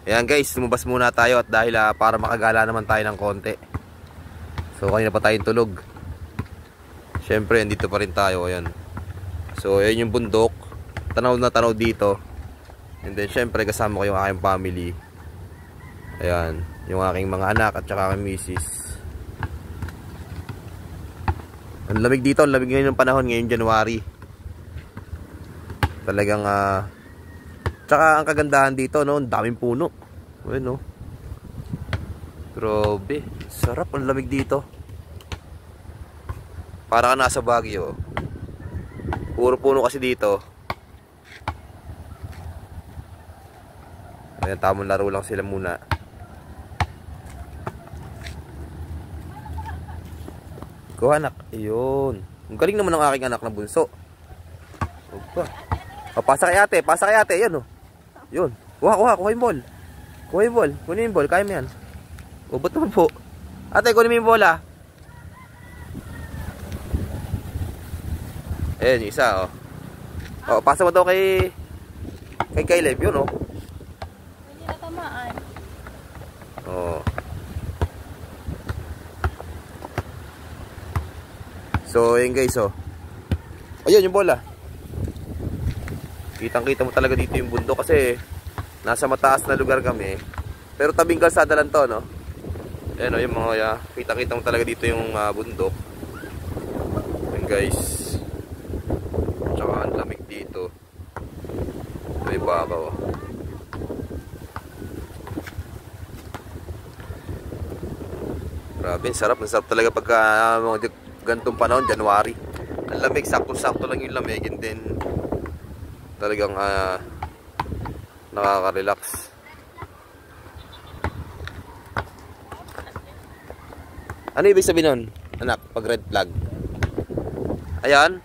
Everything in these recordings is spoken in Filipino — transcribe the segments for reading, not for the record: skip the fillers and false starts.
Ayan guys, lumabas muna tayo at dahil para makagala naman tayo ng konti. So kanina pa tayong tulog. Siyempre, andito pa rin tayo. Ayan. So ayan yung bundok. Tanaw na tanaw dito. And then siyempre kasama ko yung aking family. Ayan, yung aking mga anak at saka aking misis. Ang lamig dito, ang lamig ngayon ng panahon, ngayon January. Talagang tsaka ang kagandahan dito, no, ang daming puno. Ayun, no. Grabe, sarap, ang lamig dito. Para ka nasa Baguio. Puro puno kasi dito. Ayan, tamang laro lang sila muna. Ikaw anak, ayun. Ang galing naman ng aking anak na bunso. Opa. O, pasa kay ate, yan o. Yun, kuha yung ball. Kunin yung ball, kaya mo yan. O, ba't naman po? Ate, kunin mo yung bola. Ayan, yung isa o. O, pasa mo daw kay Caleb, yun o. Hindi natamaan. O. So, ayan guys o. Ayun, yung bola. Kitang-kita mo talaga dito yung bundok kasi nasa mataas na lugar kami. Pero tabing kalsada lang to, no? Ayan o, yung mga kitang-kita mo talaga dito yung bundok. Ayan guys. Tsaka ang lamig dito. May baka o. Grabe, sarap talaga pagka mga gantong panahon, January. Ang lamig, sakto-sakto lang yung lamig. And then talagang nakaka-relax. Ano ibig sabihin nun, anak, pag red flag? Ayan.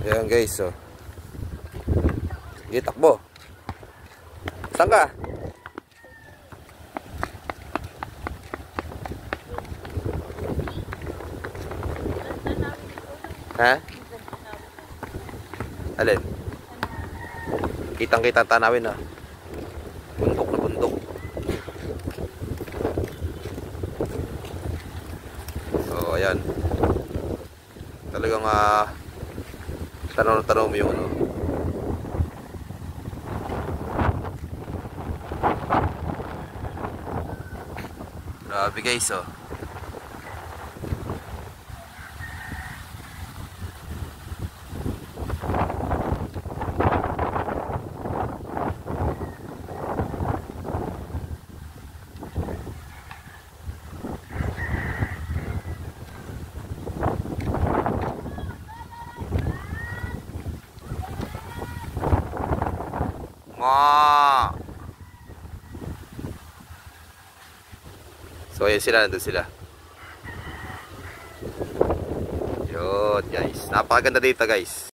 Ayan guys, so sige, takbo. Saan ka? Ha? Alin? Kitang-kitang tanawin na. Bundok na bundok. So, ayan. Talagang tanaw na tanaw mo yung ano. Grabe guys, oh. So ayan sila, nandun sila. Yun guys, napakaganda dito guys.